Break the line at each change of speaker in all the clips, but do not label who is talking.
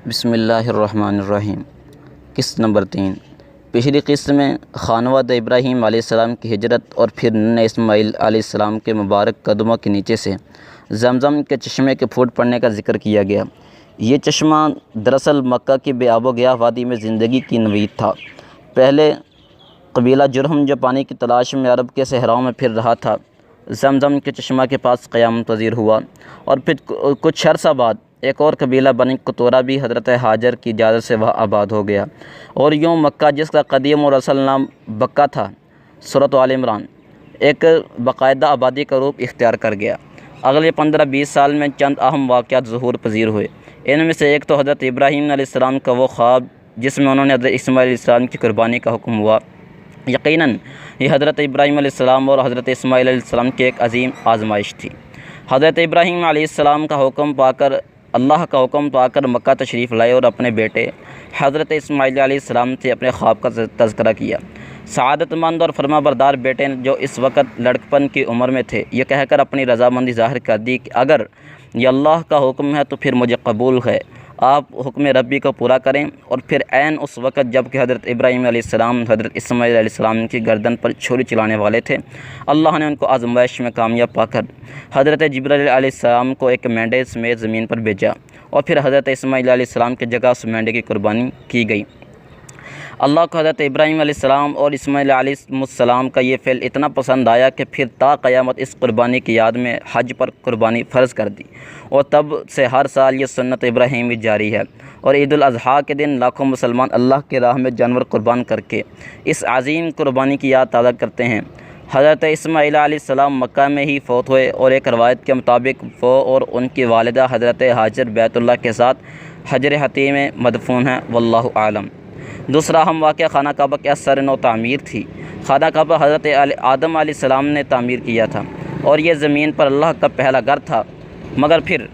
بسم اللہ الرحمن الرحیم۔ قسط نمبر 3۔ پچھلی قسط میں خانواد ابراہیم علیہ السلام کی ہجرت اور پھر ننھے اسماعیل علیہ السلام کے مبارک قدموں کے نیچے سے زمزم کے چشمے کے پھوٹ پڑنے کا ذکر کیا گیا۔ یہ چشمہ دراصل مکہ کی بے آب و گیاہ وادی میں زندگی کی نوید تھا۔ پہلے قبیلہ جرہم جو پانی کی تلاش میں عرب کے صحراؤں میں پھر رہا تھا، زمزم کے چشمہ کے پاس قیام پذیر ہوا، اور پھر کچھ عرصہ بعد ایک اور قبیلہ بنی قطورہ بھی حضرت ہاجر کی اجازت سے وہاں آباد ہو گیا، اور یوں مکہ، جس کا قدیم اور اصل نام بکہ تھا، سورۃ آل عمران، ایک باقاعدہ آبادی کا روپ اختیار کر گیا۔ اگلے 15-20 سال میں چند اہم واقعات ظہور پذیر ہوئے۔ ان میں سے ایک تو حضرت ابراہیم علیہ السلام کا وہ خواب جس میں انہوں نے حضرت اسماعیل علیہ السلام کی قربانی کا حکم ہوا۔ یقیناً یہ حضرت ابراہیم علیہ السلام اور حضرت اسماعیل علیہ السلام کی ایک عظیم آزمائش تھی۔ حضرت ابراہیم علیہ السلام کا حکم پا کر، اللہ کا حکم پا کر مکہ تشریف لائے اور اپنے بیٹے حضرت اسماعیل علیہ السلام سے اپنے خواب کا تذکرہ کیا۔ سعادت مند اور فرما بردار بیٹے جو اس وقت لڑکپن کی عمر میں تھے، یہ کہہ کر اپنی رضامندی ظاہر کر دی کہ اگر یہ اللہ کا حکم ہے تو پھر مجھے قبول ہے، آپ حکم ربی کو پورا کریں۔ اور پھر عین اس وقت جب کہ حضرت ابراہیم علیہ السلام حضرت اسماعیل علیہ السلام کی گردن پر چھری چلانے والے تھے، اللہ نے ان کو آزمائش میں کامیاب پا کر حضرت جبرائیل علیہ السلام کو ایک مینڈے سمیت زمین پر بھیجا، اور پھر حضرت اسماعیل علیہ السلام کی جگہ اس مینڈے کی قربانی کی گئی۔ اللہ کو حضرت ابراہیم علیہ السلام اور اسماعیل علیہ السلام کا یہ فعل اتنا پسند آیا کہ پھر تا قیامت اس قربانی کی یاد میں حج پر قربانی فرض کر دی، اور تب سے ہر سال یہ سنت ابراہیمی جاری ہے۔ اور عید الاضحیٰ کے دن لاکھوں مسلمان اللہ کی راہ میں جانور قربان کر کے اس عظیم قربانی کی یاد تازہ کرتے ہیں۔ حضرت اسماعیل علیہ السلام مکہ میں ہی فوت ہوئے، اور ایک روایت کے مطابق وہ اور ان کی والدہ حضرت ہاجر بیت اللہ کے ساتھ حجر حتیم میں مدفون ہیں، واللہ اعلم۔ دوسرا اہم واقعہ خانہ کعبہ کی اثر نو تعمیر تھی۔ خانہ کعبہ حضرت آدم علیہ السلام نے تعمیر کیا تھا، اور یہ زمین پر اللہ کا پہلا گھر تھا، مگر پھر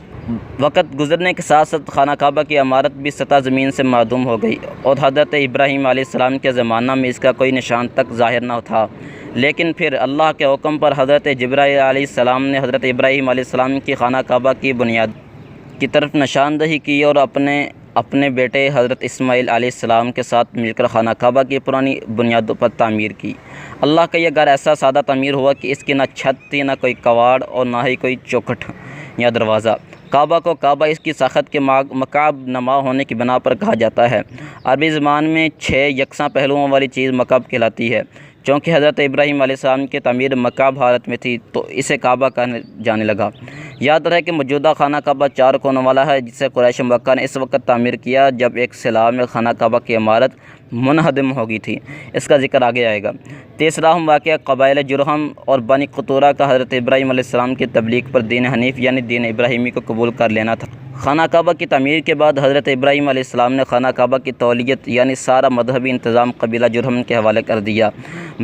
وقت گزرنے کے ساتھ ساتھ خانہ کعبہ کی عمارت بھی سطح زمین سے معدوم ہو گئی، اور حضرت ابراہیم علیہ السلام کے زمانہ میں اس کا کوئی نشان تک ظاہر نہ تھا۔ لیکن پھر اللہ کے حکم پر حضرت جبرائیل علیہ السلام نے حضرت ابراہیم علیہ السلام کی خانہ کعبہ کی بنیاد کی طرف نشاندہی کی، اور اپنے بیٹے حضرت اسماعیل علیہ السلام کے ساتھ مل کر خانہ کعبہ کی پرانی بنیادوں پر تعمیر کی۔ اللہ کا یہ گھر ایسا سادہ تعمیر ہوا کہ اس کی نہ چھت تھی، نہ کوئی کواڑ، اور نہ ہی کوئی چوکھٹ یا دروازہ۔ کعبہ کو کعبہ اس کی ساخت کے مکعب نما ہونے کی بنا پر کہا جاتا ہے۔ عربی زبان میں 6 یکساں پہلوؤں والی چیز مکعب کہلاتی ہے۔ چونکہ حضرت ابراہیم علیہ السلام کی تعمیر مکعب حالت میں تھی تو اسے کعبہ کہا جانے لگا۔ یاد رہے کہ موجودہ خانہ کعبہ 4 کونوں والا ہے، جسے قریش مکہ نے اس وقت تعمیر کیا جب ایک سیلاب میں خانہ کعبہ کی عمارت منہدم ہو گئی تھی۔ اس کا ذکر آگے آئے گا۔ تیسرا اہم واقعہ قبائل جرہم اور بنی قطورہ کا حضرت ابراہیم علیہ السلام کی تبلیغ پر دین حنیف یعنی دین ابراہیمی کو قبول کر لینا تھا۔ خانہ کعبہ کی تعمیر کے بعد حضرت ابراہیم علیہ السلام نے خانہ کعبہ کی تولیت یعنی سارا مذہبی انتظام قبیلہ جرہم کے حوالے کر دیا۔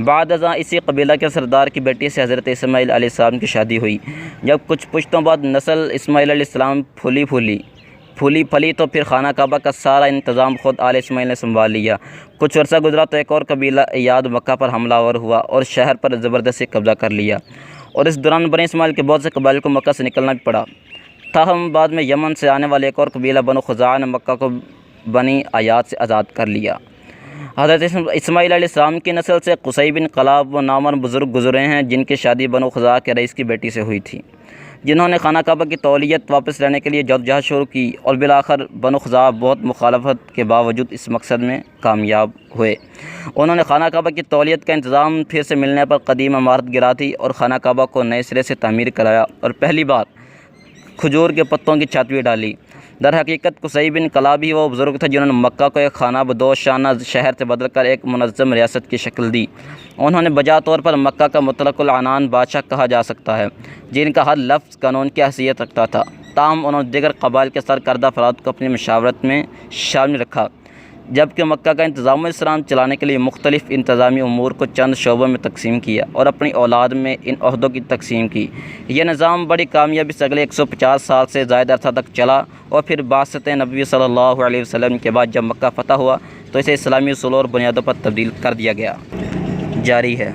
بعد ازاں اسی قبیلہ کے سردار کی بیٹی سے حضرت اسماعیل علیہ السلام کی شادی ہوئی۔ جب کچھ پشتوں بعد نسل اسماعیل علیہ السلام پھولی پھلی تو پھر خانہ کعبہ کا سارا انتظام خود آل اسماعیل نے سنبھال لیا۔ کچھ عرصہ گزرا تو ایک اور قبیلہ ایاد مکہ پر حملہ آور ہوا اور شہر پر زبردستی قبضہ کر لیا، اور اس دوران بنی اسماعیل کے بہت سے قبائل کو مکہ سے نکلنا بھی پڑا۔ تاہم بعد میں یمن سے آنے والے ایک اور قبیلہ بنو خزاعہ نے مکہ کو بنی ایاد سے آزاد کر لیا۔ حضرت اسماعیل علیہ السلام کی نسل سے قصی بن کلاب وہ نامور بزرگ گزرے ہیں جن کی شادی بنو خزاعہ کے رئیس کی بیٹی سے ہوئی تھی، جنہوں نے خانہ کعبہ کی تولیت واپس لینے کے لیے جدوجہد شروع کی، اور بالآخر بنو خزاعہ بہت مخالفت کے باوجود اس مقصد میں کامیاب ہوئے۔ انہوں نے خانہ کعبہ کی تولیت کا انتظام پھر سے ملنے پر قدیم عمارت گرا دی اور خانہ کعبہ کو نئے سرے سے تعمیر کرایا، اور پہلی بار کھجور کے پتوں کی چھت بھی ڈالی۔ در حقیقت قصی بن کلاب ہی وہ بزرگ تھے جنہوں نے مکہ کو ایک خانہ بدوش شانہ شہر سے بدل کر ایک منظم ریاست کی شکل دی۔ انہوں نے بجا طور پر مکہ کا مطلق العنان بادشاہ کہا جا سکتا ہے، جن کا ہر لفظ قانون کی حیثیت رکھتا تھا۔ تاہم انہوں نے دیگر قبائل کے سرکردہ افراد کو اپنی مشاورت میں شامل رکھا، جبکہ مکہ کا انتظام الاسلام چلانے کے لیے مختلف انتظامی امور کو چند شعبوں میں تقسیم کیا اور اپنی اولاد میں ان عہدوں کی تقسیم کی۔ یہ نظام بڑی کامیابی سے اگلے 150 سال سے زائد عرصہ تک چلا، اور پھر بعثت نبی صلی اللہ علیہ وسلم کے بعد جب مکہ فتح ہوا تو اسے اسلامی اصولوں اور بنیادوں پر تبدیل کر دیا گیا۔ جاری ہے۔